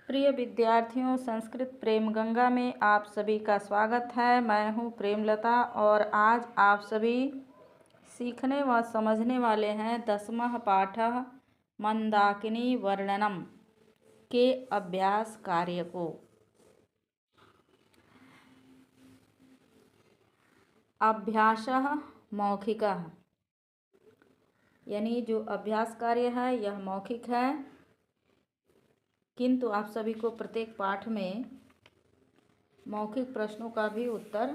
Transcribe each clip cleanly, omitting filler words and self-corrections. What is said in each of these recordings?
प्रिय विद्यार्थियों, संस्कृत प्रेम गंगा में आप सभी का स्वागत है। मैं हूं प्रेमलता और आज आप सभी सीखने व समझने वाले हैं 10वां पाठ मंदाकिनी वर्णनम के अभ्यास कार्य को। अभ्यासः मौखिकः, यानी जो अभ्यास कार्य है यह मौखिक है, किंतु आप सभी को प्रत्येक पाठ में मौखिक प्रश्नों का भी उत्तर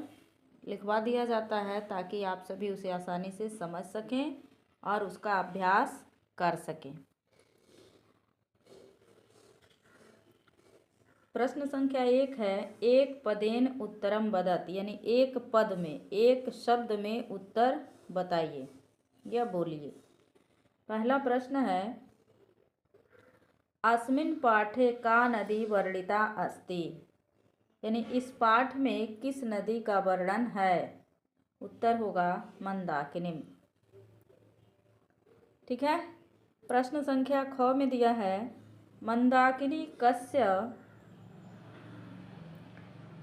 लिखवा दिया जाता है ताकि आप सभी उसे आसानी से समझ सकें और उसका अभ्यास कर सकें। प्रश्न संख्या 1 है, एक पदेन उत्तरम वदत, यानी एक पद में, एक शब्द में उत्तर बताइए या बोलिए। पहला प्रश्न है, अस्मिन् पाठे का नदी वर्णिता अस्ति, यानी इस पाठ में किस नदी का वर्णन है। उत्तर होगा मंदाकिनी। ठीक है। प्रश्न संख्या ख में दिया है, मंदाकिनी कस्य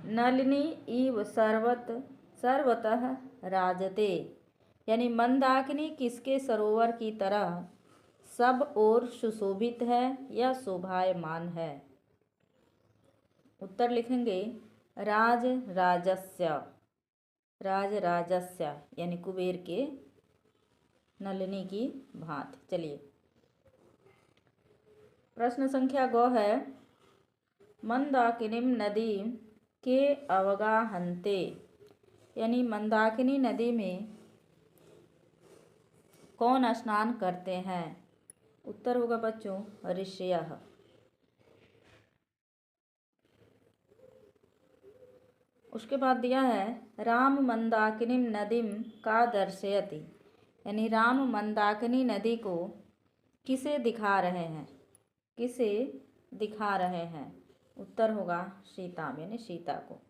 नलिनी इव सर्वतः राजते, यानी मंदाकिनी किसके सरोवर की तरह सब ओर सुशोभित है या शोभायमान है। उत्तर लिखेंगे राजराजस्य, यानी कुबेर के नलिनी की भांति। चलिए, प्रश्न संख्या ग है, मंदाकिनी नदी के अवगाहन्ते, यानी मंदाकिनी नदी में कौन स्नान करते हैं। उत्तर होगा बच्चों ऋषयः। उसके बाद दिया है, राम मंदाकिनी नदीम का दर्शयति, यानी राम मंदाकिनी नदी को किसे दिखा रहे हैं, किसे दिखा रहे हैं। उत्तर होगा सीता, यानी सीता को।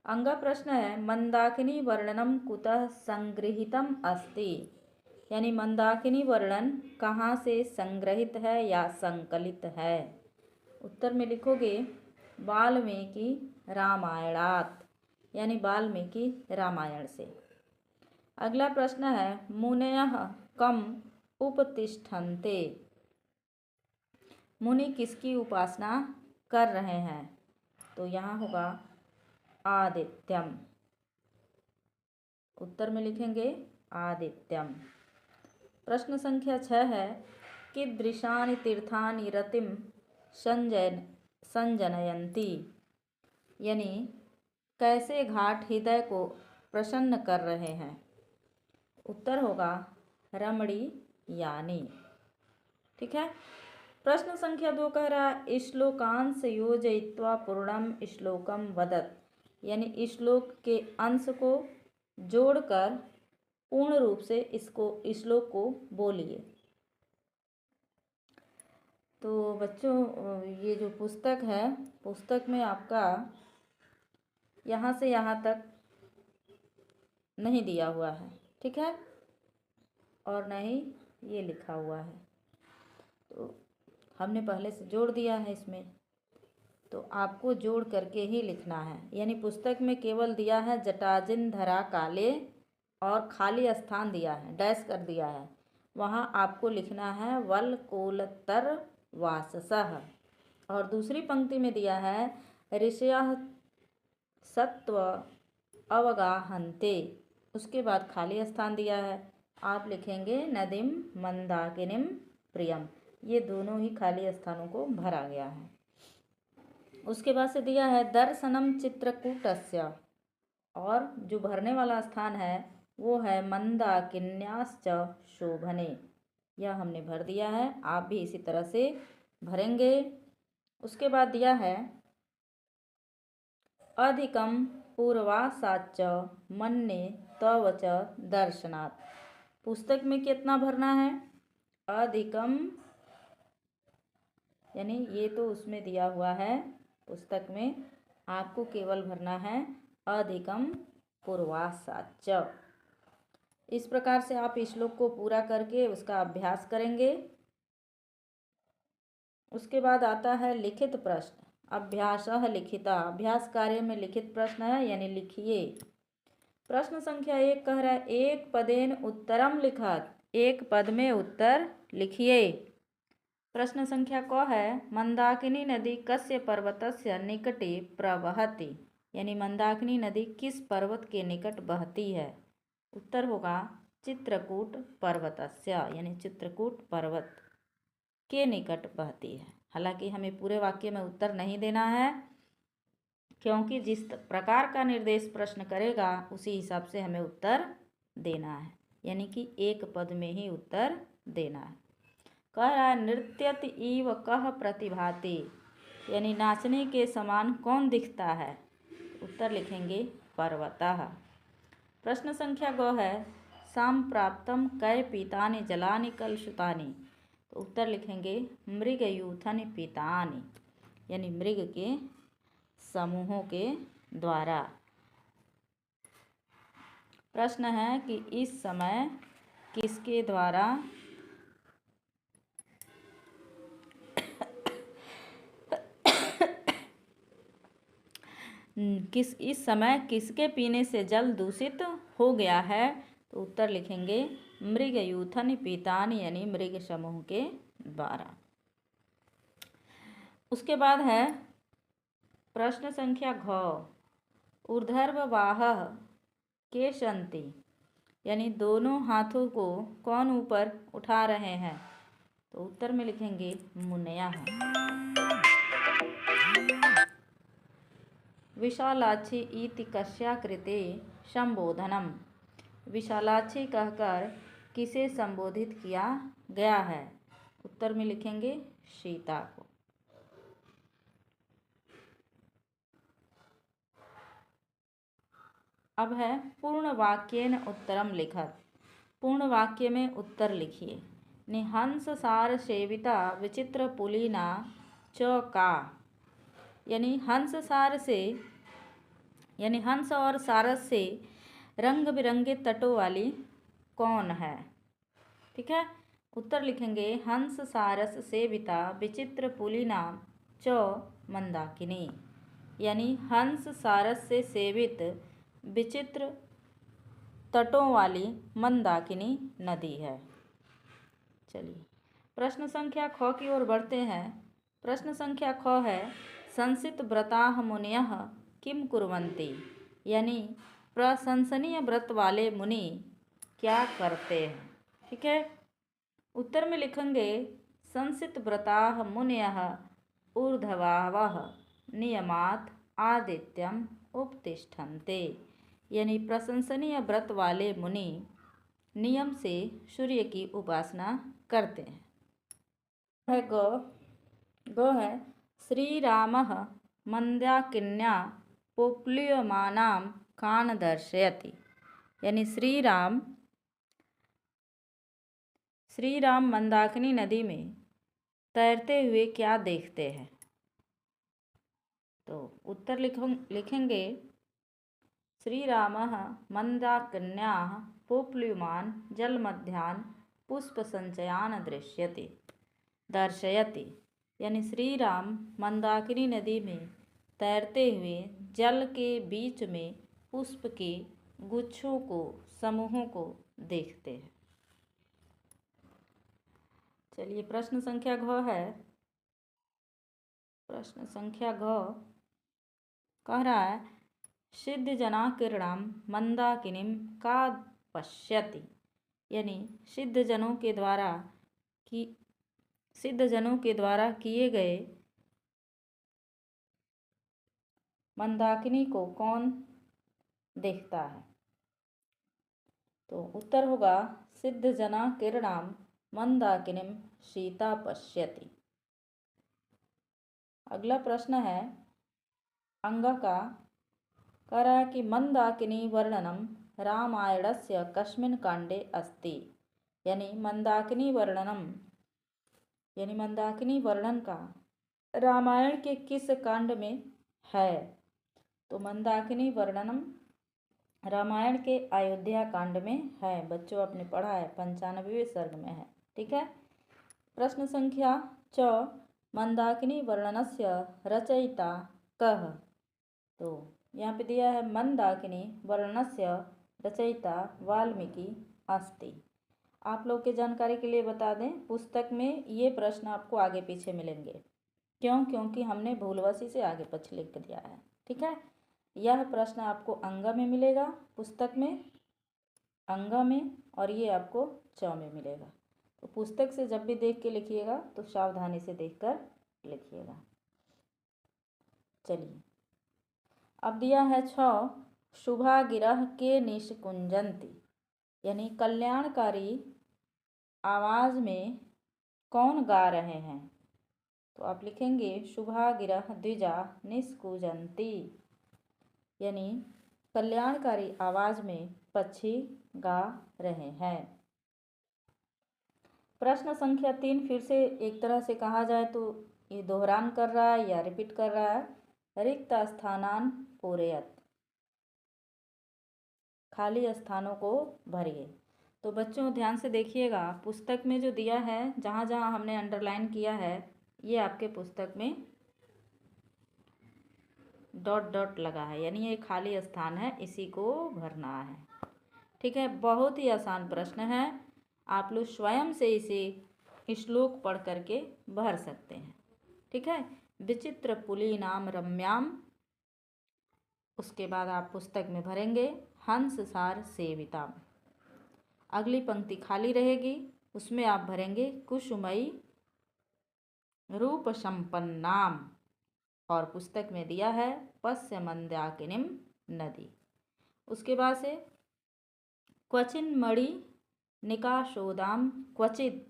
अंगा प्रश्न है, मंदाकिनी वर्णनम कुतः संगृहीतम अस्ति, यानी मंदाकिनी वर्णन कहाँ से संग्रहित है या संकलित है। उत्तर में लिखोगे वाल्मीकि रामायणात, यानी वाल्मीकि रामायण से। अगला प्रश्न है, मुनयः कम उपतिष्ठन्ते, मुनि किसकी उपासना कर रहे हैं। तो यहाँ होगा आदित्यम। उत्तर में लिखेंगे आदित्यम। प्रश्न संख्या 6 है, कीदृशानि तीर्थानि रतिम संजनयन्ति, यानी कैसे घाट हृदय को प्रसन्न कर रहे हैं। उत्तर होगा रमणीयानि। ठीक है। प्रश्न संख्या 2 कह रहा है, श्लोकांश योजयित्वा पूर्णम श्लोकम वदत, यानी श्लोक के अंश को जोड़कर पूर्ण रूप से इसको श्लोक को बोलिए। तो बच्चों, ये जो पुस्तक है, पुस्तक में आपका यहाँ से यहाँ तक नहीं दिया हुआ है, ठीक है, और न ही ये लिखा हुआ है, तो हमने पहले से जोड़ दिया है इसमें, तो आपको जोड़ करके ही लिखना है। यानी पुस्तक में केवल दिया है जटाजिन धरा काले और खाली स्थान दिया है, डैश कर दिया है, वहाँ आपको लिखना है वल कोलतर वाससः। और दूसरी पंक्ति में दिया है ऋषयः सत्व अवगाहन्ते, उसके बाद खाली स्थान दिया है, आप लिखेंगे नदीम मंदाकिनीम प्रियम। ये दोनों ही खाली स्थानों को भरा गया है। उसके बाद से दिया है दर्शनम चित्रकूटस्य, और जो भरने वाला स्थान है वो है मंदाकिन्याश्च शोभने, यह हमने भर दिया है, आप भी इसी तरह से भरेंगे। उसके बाद दिया है अधिकम पूर्वासाच मन्ये तव च दर्शनात्, पुस्तक में कितना भरना है, अधिकम, यानी ये तो उसमें दिया हुआ है पुस्तक में, आपको केवल भरना है अधिकम पूर्वासाच। इस प्रकार से आप श्लोक को पूरा करके उसका अभ्यास करेंगे। उसके बाद आता है लिखित प्रश्न। अभ्यासः लिखिता, अभ्यास कार्य में लिखित प्रश्न है, यानी लिखिए। प्रश्न संख्या 1 कह रहा है एक पदेन उत्तरम लिखत, एक पद में उत्तर लिखिए। प्रश्न संख्या क है मंदाकिनी नदी कस्य पर्वतस्य निकटे प्रवहति, यानी मंदाकिनी नदी किस पर्वत के निकट बहती है। उत्तर होगा चित्रकूट पर्वतस्य, यानी चित्रकूट पर्वत के निकट बहती है। हालांकि हमें पूरे वाक्य में उत्तर नहीं देना है, क्योंकि जिस प्रकार का निर्देश प्रश्न करेगा उसी हिसाब से हमें उत्तर देना है, यानी कि एक पद में ही उत्तर देना है। कह रहा है नृत्यति इव कह प्रतिभाति, यानी नाचने के समान कौन दिखता है। उत्तर लिखेंगे पर्वतः। प्रश्न संख्या 2 है सांप्राप्तम कै पीतानि जलानि कलुषितानि, तो उत्तर लिखेंगे मृगयूथन पीतानि, यानी मृग के समूहों के द्वारा। प्रश्न है कि इस समय किसके द्वारा इस समय किसके पीने से जल दूषित हो गया है, तो उत्तर लिखेंगे मृगयूथन पीतानि, यानी मृग समूह के द्वारा। उसके बाद है प्रश्न संख्या घ ऊर्ध्ववाह केशंति, यानी दोनों हाथों को कौन ऊपर उठा रहे हैं, तो उत्तर में लिखेंगे मुनयः। विशालाक्षी इति कस्या कृते संबोधनम, विशालाक्षी कहकर किसे संबोधित किया गया है। उत्तर में लिखेंगे सीता को। अब है पूर्ण वाक्येन उत्तरम लिखत, पूर्ण वाक्य में उत्तर लिखिए। निहंस सार सेविता विचित्र पुलिना च का, यानी हंस सार से, यानी हंस और सारस से रंग बिरंगे तटों वाली कौन है। ठीक है, उत्तर लिखेंगे हंस सारस सेविता विचित्र पुलिना च मंदाकिनी, यानी हंस सारस से सेवित विचित्र तटों वाली मंदाकिनी नदी है। चलिए प्रश्न संख्या ख की ओर बढ़ते हैं। प्रश्न संख्या ख है संसित व्रताः मुनयः किम कुर्वन्ति, यानी प्रशंसनीय व्रत वाले मुनि क्या करते हैं। ठीक है, उत्तर में लिखेंगे संसित व्रताः मुनयः ऊर्ध्वावः नियमात् आदित्यम उपतिष्ठन्ते, यानी प्रशंसनीय व्रत वाले मुनि नियम से सूर्य की उपासना करते हैं। है गो है श्री रामः मंदाकिन्या पोप्ल्यमानां कान दर्शयति, यानी श्री राम मंदाकिनी नदी में तैरते हुए क्या देखते हैं। तो उत्तर लिखेंगे श्री रामः मंदाकिन्याः पोप्ल्यमान जलमध्यान् पुष्पसंचयान् दर्शयति, यानी श्री राम मंदाकिनी नदी में तैरते हुए जल के बीच में पुष्प के गुच्छों को, समूहों को देखते हैं। चलिए प्रश्न संख्या घ है। प्रश्न संख्या घ कह रहा है सिद्ध जना किरणाम मंदाकिनीम का पश्यति, यानी सिद्ध जनों के द्वारा किए गए मंदाकिनी को कौन देखता है। तो उत्तर होगा सिद्ध जना किरणाम मंदाकिनीम सीता पश्यति। अगला प्रश्न है अंग का, कह रहा है कि मंदाकिनी वर्णनम रामायणस्य कस्मिन् कांडे अस्ति, यानी मंदाकिनी वर्णन का रामायण के किस कांड में है। तो मंदाकिनी वर्णनम रामायण के अयोध्या कांड में है। बच्चों आपने पढ़ा है, 95वें सर्ग में है। ठीक है, प्रश्न संख्या 4 मंदाकिनी वर्णनस्य रचयिता कः। तो यहाँ पे दिया है मंदाकिनी वर्णनस्य रचयिता वाल्मीकि अस्ति। आप लोग के जानकारी के लिए बता दें, पुस्तक में ये प्रश्न आपको आगे पीछे मिलेंगे। क्यों? क्योंकि हमने भूलवशी से आगे पीछे लिख दिया है। ठीक है, यह प्रश्न आपको अंग में मिलेगा, पुस्तक में अंग में, और ये आपको च में मिलेगा। तो पुस्तक से जब भी देख के लिखिएगा तो सावधानी से देखकर लिखिएगा। चलिए, अब दिया है 6, शुभा गिरह के निष्कुंजंती, यानी कल्याणकारी आवाज में कौन गा रहे हैं। तो आप लिखेंगे शुभा गिरह द्विजा निष्कुंजंती, यानी कल्याणकारी आवाज में पक्षी गा रहे हैं। प्रश्न संख्या 3 फिर से एक तरह से कहा जाए तो ये दोहरान कर रहा है या रिपीट कर रहा है। रिक्त स्थानान पूरयत, खाली स्थानों को भरिए। तो बच्चों ध्यान से देखिएगा, पुस्तक में जो दिया है, जहाँ जहाँ हमने अंडरलाइन किया है, ये आपके पुस्तक में डॉट डॉट लगा है, यानी ये खाली स्थान है, इसी को भरना है। ठीक है, बहुत ही आसान प्रश्न है, आप लोग स्वयं से इसे श्लोक पढ़ करके भर सकते हैं। ठीक है, विचित्र पुली नाम रम्याम, उसके बाद आप पुस्तक में भरेंगे हंस सार सेविता। अगली पंक्ति खाली रहेगी, उसमें आप भरेंगे कुसुमयी रूप संपन्नाम, और पुस्तक में दिया है पश्य मंदाकिनीम नदी। उसके बाद से क्वचिन मणि निकाशोदाम क्वचित,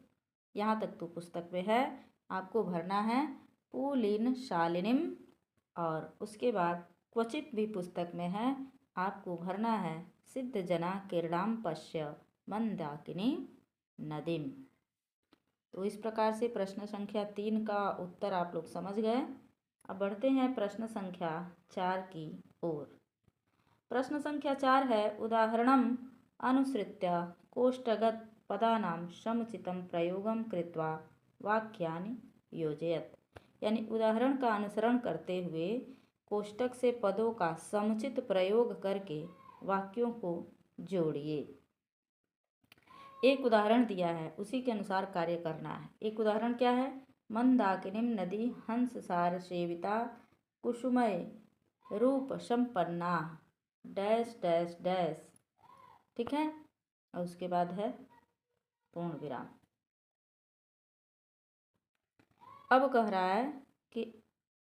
यहाँ तक तो पुस्तक में है, आपको भरना है पुलिन शालिनीम, और उसके बाद क्वचित भी पुस्तक में है, आपको भरना है सिद्ध जना किरणाम पश्य मंदाकिनी नदीम। तो इस प्रकार से प्रश्न संख्या 3 का उत्तर आप लोग समझ गए। अब बढ़ते हैं प्रश्न संख्या 4 की ओर। प्रश्न संख्या 4 है उदाहरणम अनुसृत्य कोष्ठगत पदानां समुचितं प्रयोगं कृत्वा वाक्यानि योजयत, यानी उदाहरण का अनुसरण करते हुए कोष्ठक से पदों का समुचित प्रयोग करके वाक्यों को जोड़िए। एक उदाहरण दिया है, उसी के अनुसार कार्य करना है। एक उदाहरण क्या है? मंदाकिनीम नदी हंस सार सेविता कुसुमय रूप संपन्ना डैश डैश डैश। ठीक है, और उसके बाद है पूर्ण विराम। अब कह रहा है कि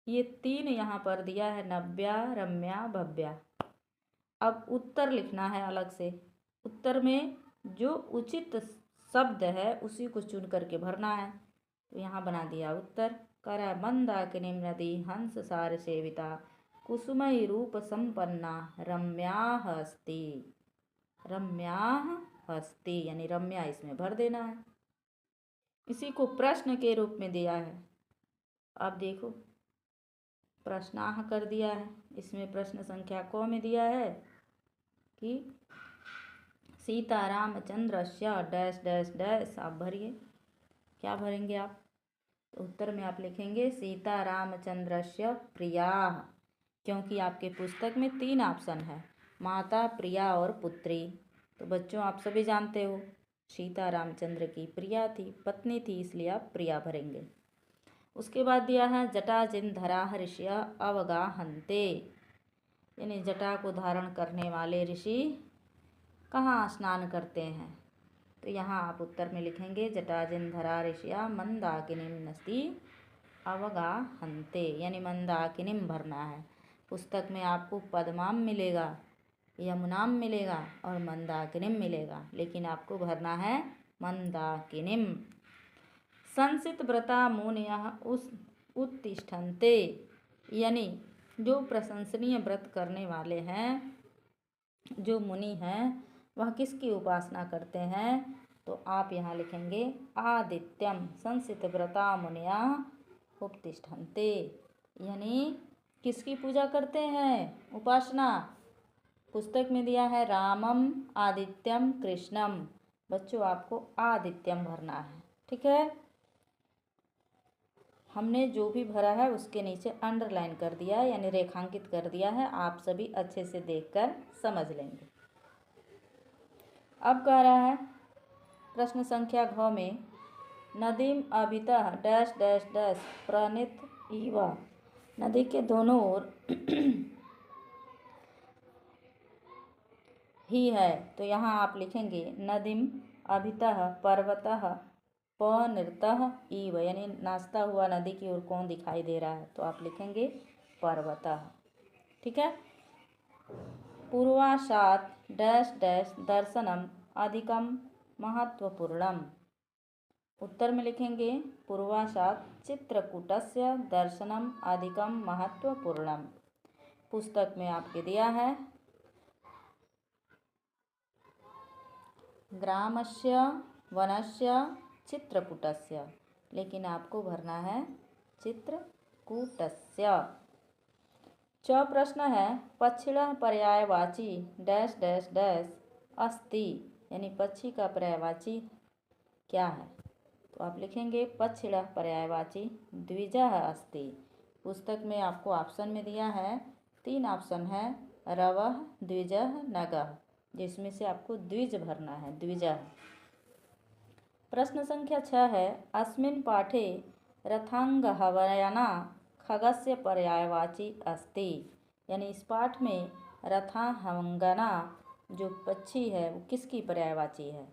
ये 3 यहाँ पर दिया है, नव्या रम्या भव्या। अब उत्तर लिखना है अलग से। उत्तर में जो उचित शब्द है उसी को चुन करके भरना है। तो यहाँ बना दिया उत्तर, कह रहा है मंदाकिनीम नदी हंस सार सेविता कुसुमयी रूप संपन्ना रम्या हस्ती। रम्या हस्ती, यानी रम्या इसमें भर देना है। इसी को प्रश्न के रूप में दिया है। अब देखो, प्रश्नाह कर दिया है। इसमें प्रश्न संख्या क में दिया है कि सीता रामचंद्रस्य डैश डैश डैश। आप भरिए, क्या भरेंगे आप? तो उत्तर में आप लिखेंगे सीता रामचंद्रस्य प्रिया, क्योंकि आपके पुस्तक में 3 ऑप्शन है, माता, प्रिया और पुत्री। तो बच्चों आप सभी जानते हो सीता रामचंद्र की प्रिया थी, पत्नी थी, इसलिए आप प्रिया भरेंगे। उसके बाद दिया है जटा जिन धरा ऋषिया अवगाहन्ते, यानी जटा को धारण करने वाले ऋषि कहाँ स्नान करते हैं। तो यहाँ आप उत्तर में लिखेंगे जटा जिन धरा ऋषिया मंदाकिनीम नस्ति अवगाहन्ते, यानी मंदाकिनीम भरना है। पुस्तक में आपको पद्माम मिलेगा, यमुनाम मिलेगा और मंदाकिनीम मिलेगा, लेकिन आपको भरना है मंदाकिनीम। संसित व्रता मुनयः उत्तिष्ठन्ते, यानी जो प्रशंसनीय व्रत करने वाले हैं, जो मुनि हैं, वह किसकी उपासना करते हैं। तो आप यहाँ लिखेंगे आदित्यम संसित व्रता मुनयः उत्तिष्ठन्ते, यानी किसकी पूजा करते हैं, उपासना। पुस्तक में दिया है रामम आदित्यम कृष्णम, बच्चों आपको आदित्यम भरना है। ठीक है, हमने जो भी भरा है उसके नीचे अंडरलाइन कर दिया है, यानी रेखांकित कर दिया है। आप सभी अच्छे से देखकर समझ लेंगे। अब कह रहा है प्रश्न संख्या घ में, नदीम अभितः डैश डैश डैश प्रणित इव। नदी के दोनों ओर ही है, तो यहाँ आप लिखेंगे नदीम अभितः पर्वतः पनृतः इव, यानी नाचता हुआ नदी की ओर कौन दिखाई दे रहा है, तो आप लिखेंगे पर्वतः। ठीक है। पूर्वाशात डैश डैश दर्शनम अधिकम महत्वपूर्णम। उत्तर में लिखेंगे पूर्वाशात चित्रकूटस्य दर्शनम अधिकम महत्वपूर्णम। पुस्तक में आपके दिया है ग्रामस्य वनस्य चित्रकूटस्य, लेकिन आपको भरना है चित्रकूटस्य। च प्रश्न है पक्षिणः पर्यायवाची डैश डैश डैश अस्ति, यानी पक्षी का पर्यायवाची क्या है, तो आप लिखेंगे पक्षिणः पर्यायवाची द्विजः अस्ति। पुस्तक में आपको ऑप्शन में दिया है 3 ऑप्शन है, रवः द्विजः नगः, जिसमें से आपको द्विज भरना है, द्विजः। प्रश्न संख्या 6 है अस्मिन् पाठे रथांगहवना खगस्य पर्यायवाची अस्ति, यानी इस पाठ में रथांगना जो पक्षी है वो किसकी पर्यायवाची है,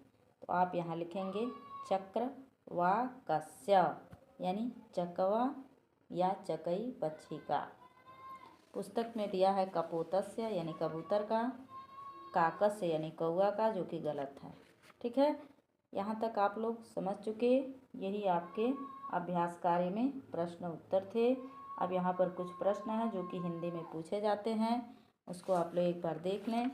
तो आप यहाँ लिखेंगे चक्रवाकस्य, यानी चकवा या चकई पक्षी का। पुस्तक में दिया है कपोतस्य, यानी कबूतर का, काकस्य यानी कौआ का, जो कि गलत है। ठीक है, यहाँ तक आप लोग समझ चुके। यही आपके अभ्यास कार्य में प्रश्न उत्तर थे। अब यहाँ पर कुछ प्रश्न हैं जो कि हिंदी में पूछे जाते हैं, उसको आप लोग एक बार देख लें।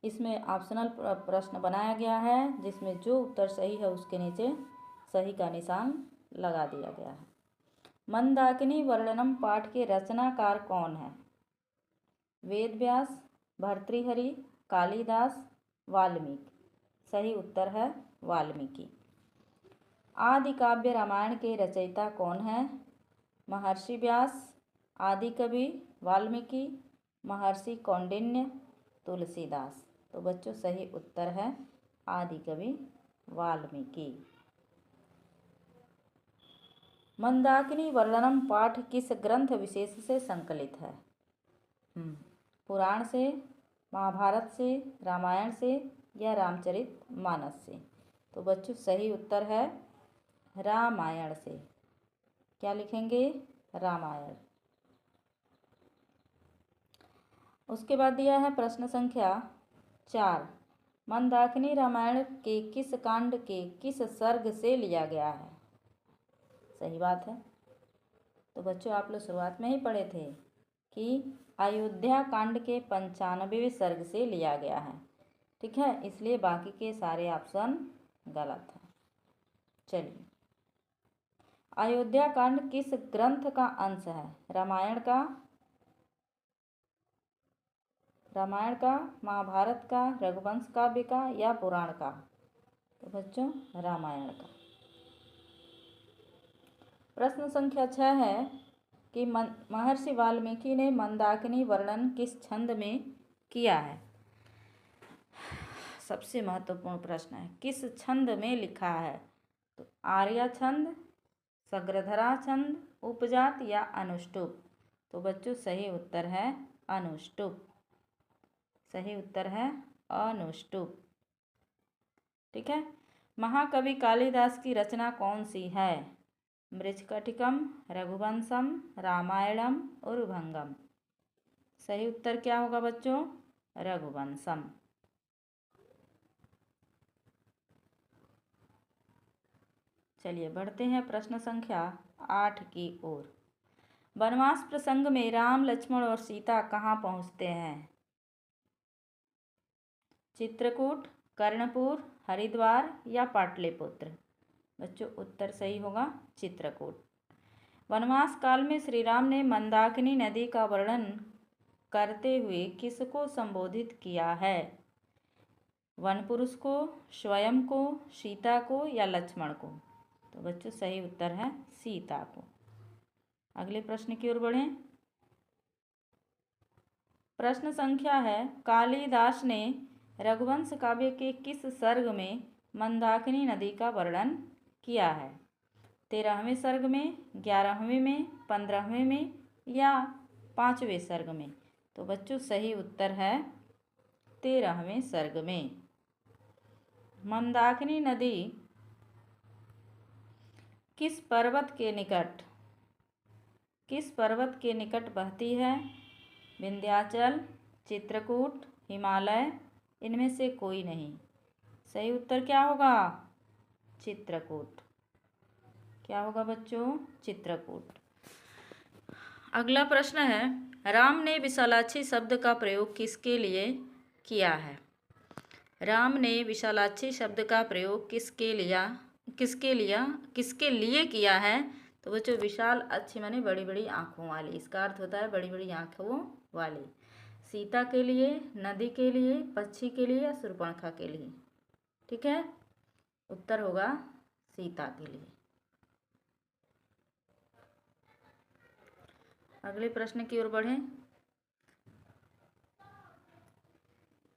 इसमें ऑप्शनल प्रश्न बनाया गया है, जिसमें जो उत्तर सही है उसके नीचे सही का निशान लगा दिया गया है। मंदाकिनी वर्णनम पाठ के रचनाकार कौन है? वेदव्यास, भर्तृहरि, कालिदास, वाल्मीकि। सही उत्तर है वाल्मीकि। आदि काव्य रामायण के रचयिता कौन है? महर्षि व्यास, आदि कवि वाल्मीकि, महर्षि कौंडिन्य, तुलसीदास। तो बच्चों सही उत्तर है आदि कवि वाल्मीकि। मंदाकिनी वर्णनम पाठ किस ग्रंथ विशेष से संकलित है? पुराण से, महाभारत से, रामायण से या रामचरितमानस से? तो बच्चों सही उत्तर है रामायण से। क्या लिखेंगे? रामायण। उसके बाद दिया है प्रश्न संख्या 4, मंदाकिनी रामायण के किस कांड के किस सर्ग से लिया गया है? सही बात है। तो बच्चों आप लोग शुरुआत में ही पढ़े थे कि अयोध्या कांड के 95वें सर्ग से लिया गया है। ठीक है, इसलिए बाकी के सारे ऑप्शन गलत हैं। चलिए, अयोध्या कांड किस ग्रंथ का अंश है? रामायण का, महाभारत का, रघुवंश काव्य का या पुराण का? तो बच्चों रामायण का। प्रश्न संख्या 6 है कि महर्षि वाल्मीकि ने मंदाकिनी वर्णन किस छंद में किया है? सबसे महत्वपूर्ण प्रश्न है, किस छंद में लिखा है? तो आर्या छंद, सग्रधरा छंद, उपजात या अनुष्टुप? तो बच्चों सही उत्तर है अनुष्टुप। सही उत्तर है अनुष्टुप। ठीक है। महाकवि कालिदास की रचना कौन सी है? मृच्छकटिकम, रघुवंशम, रामायणम, उरुभंगम। सही उत्तर क्या होगा बच्चों? रघुवंशम। चलिए बढ़ते हैं प्रश्न संख्या 8 की ओर। वनवास प्रसंग में राम, लक्ष्मण और सीता कहाँ पहुँचते हैं? चित्रकूट, कर्णपुर, हरिद्वार या पाटलिपुत्र? बच्चों उत्तर सही होगा चित्रकूट। वनवास काल में श्री राम ने मंदाकिनी नदी का वर्णन करते हुए किसको संबोधित किया है? वनपुरुष को, स्वयं को, सीता को या लक्ष्मण को? तो तो बच्चों सही उत्तर है सीता को। अगले प्रश्न की ओर बढ़ें। प्रश्न संख्या है, कालिदास ने रघुवंश काव्य के किस सर्ग में मंदाकिनी नदी का वर्णन किया है? 13वें सर्ग में, 11वें में, 15वें में या 5वें सर्ग में? तो बच्चों सही उत्तर है 13वें सर्ग में। मंदाकिनी नदी किस पर्वत के निकट बहती है? विंध्याचल, चित्रकूट, हिमालय, इनमें से कोई नहीं। सही उत्तर क्या होगा? चित्रकूट। क्या होगा बच्चों? चित्रकूट। अगला प्रश्न है, राम ने विशालाक्षी शब्द का प्रयोग किसके लिए किया है? राम ने विशालाक्षी शब्द का प्रयोग किसके लिए किया है? तो बच्चों विशाल अच्छी माने बड़ी बड़ी आँखों वाली, इसका अर्थ होता है बड़ी बड़ी आँखों वाली। सीता के लिए, नदी के लिए, पक्षी के लिए या शूर्पणखा के लिए? ठीक है, उत्तर होगा सीता के लिए। अगले प्रश्न की ओर बढ़ें।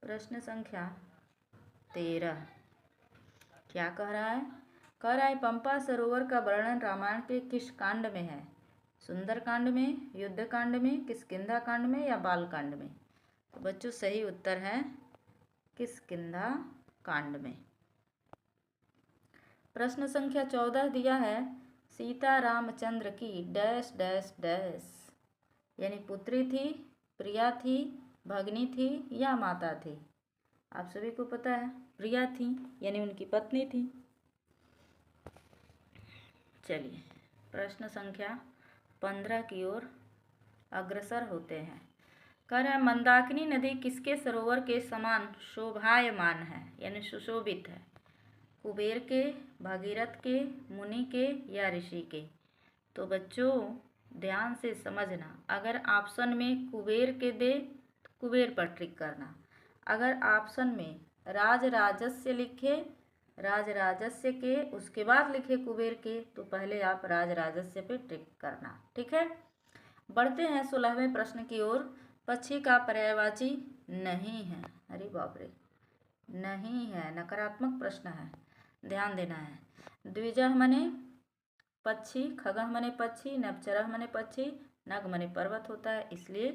प्रश्न संख्या 13 क्या कह रहा है? कह रहा है पंपा सरोवर का वर्णन रामायण के किस कांड में है? सुंदर कांड में, युद्ध कांड में, किष्किंधा कांड में या बाल कांड में? तो बच्चों सही उत्तर है किष्किंधा कांड में। प्रश्न संख्या 14 दिया है, सीता रामचंद्र की डैश डैश डैश यानी पुत्री थी, प्रिया थी, भगनी थी या माता थी? आप सभी को पता है प्रिया थी यानी उनकी पत्नी थी। चलिए प्रश्न संख्या 15 की ओर अग्रसर होते हैं। कह रहा है मंदाकिनी नदी किसके सरोवर के समान शोभायमान है यानी सुशोभित है? कुबेर के, भगीरथ के, मुनि के या ऋषि के? तो बच्चों ध्यान से समझना, अगर ऑप्शन में कुबेर के दे तो कुबेर पर टिक करना, अगर ऑप्शन में राजराजस्य लिखे, राजराजस्य के उसके बाद लिखे कुबेर के, तो पहले आप राजराजस्य पे टिक करना। ठीक है, बढ़ते हैं 16वें प्रश्न की ओर। पक्षी का पर्यायवाची नहीं है। अरे बाप रे, नहीं है, नकारात्मक प्रश्न है, ध्यान देना है। द्विजः मने पक्षी, खगः मने पक्षी, नभचरः मने पक्षी, नग मने पर्वत होता है, इसलिए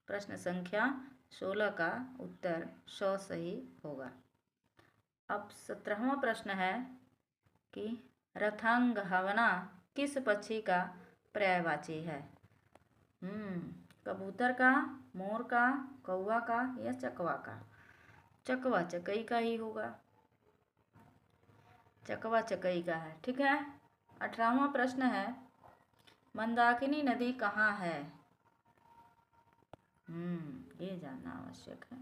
प्रश्न संख्या 16 का उत्तर 100 सही होगा। अब 17वां प्रश्न है कि रथांगहवना किस पक्षी का पर्यायवाची है? कबूतर का, मोर का, कौवा का या चकवा का? चकवा चकई का ही होगा, चकवा चकई का है। ठीक है, 18वां प्रश्न है, मंदाकिनी नदी कहाँ है? ये जानना आवश्यक है।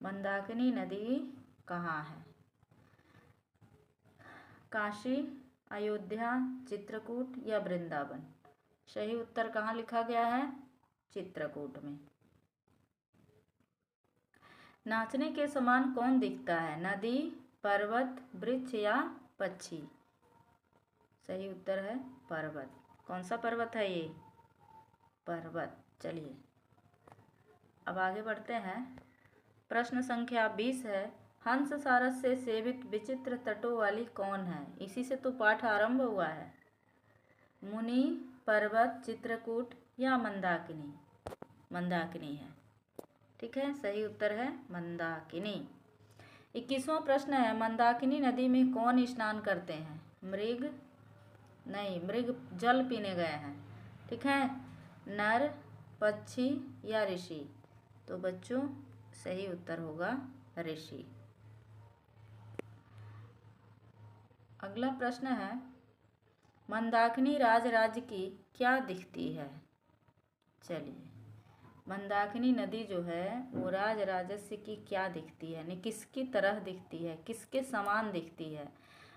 मंदाकिनी नदी कहाँ है? काशी, अयोध्या, चित्रकूट या वृंदावन? सही उत्तर कहाँ लिखा गया है? चित्रकूट में। नाचने के समान कौन दिखता है? नदी, पर्वत, वृक्ष या पक्षी? सही उत्तर है पर्वत। कौन सा पर्वत है ये? पर्वत। चलिए अब आगे बढ़ते हैं। प्रश्न संख्या 20 है, हंस सारस से सेवित विचित्र तटों वाली कौन है? इसी से तो पाठ आरंभ हुआ है। मुनि, पर्वत, चित्रकूट या मंदाकिनी? मंदाकिनी है। ठीक है, सही उत्तर है मंदाकिनी। 21वां प्रश्न है, मंदाकिनी नदी में कौन स्नान करते हैं? मृग जल पीने गए हैं। ठीक है, नर, पक्षी या ऋषि? तो बच्चों सही उत्तर होगा ऋषि। अगला प्रश्न है, मंदाकिनी राजराज की क्या दिखती है? चलिए, मंदाकिनी नदी जो है वो राजराजस्य की क्या दिखती है, यानी किसकी तरह दिखती है, किसके समान दिखती है?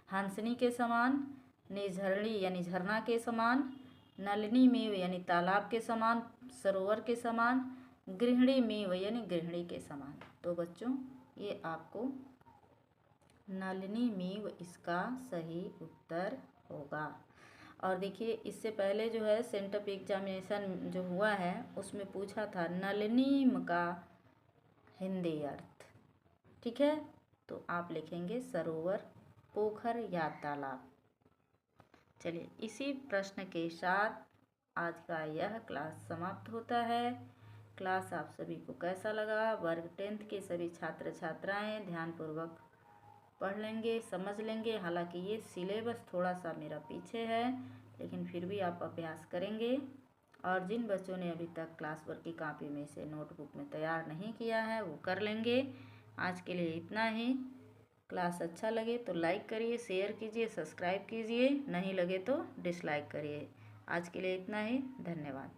हंसनी के समान, निझरणी यानी झरना के समान, नलिनी में यानी तालाब के समान, सरोवर के समान, गृहिणी में यानी गृहिणी के समान? तो बच्चों ये आपको नलिनी मीव इसका सही उत्तर होगा। और देखिए इससे पहले जो है सेंटअप एग्जामिनेशन जो हुआ है उसमें पूछा था नलिनीम का हिंदी अर्थ। ठीक है, तो आप लिखेंगे सरोवर, पोखर या तालाब। चलिए इसी प्रश्न के साथ आज का यह क्लास समाप्त होता है। क्लास आप सभी को कैसा लगा? वर्ग 10th के सभी छात्र छात्राएं ध्यानपूर्वक पढ़ लेंगे, समझ लेंगे। हालांकि ये सिलेबस थोड़ा सा मेरा पीछे है, लेकिन फिर भी आप अभ्यास करेंगे। और जिन बच्चों ने अभी तक क्लास वर्क की कॉपी में से नोटबुक में तैयार नहीं किया है वो कर लेंगे। आज के लिए इतना ही। क्लास अच्छा लगे तो लाइक करिए, शेयर कीजिए, सब्सक्राइब कीजिए, नहीं लगे तो डिसलाइक करिए। आज के लिए इतना ही, धन्यवाद।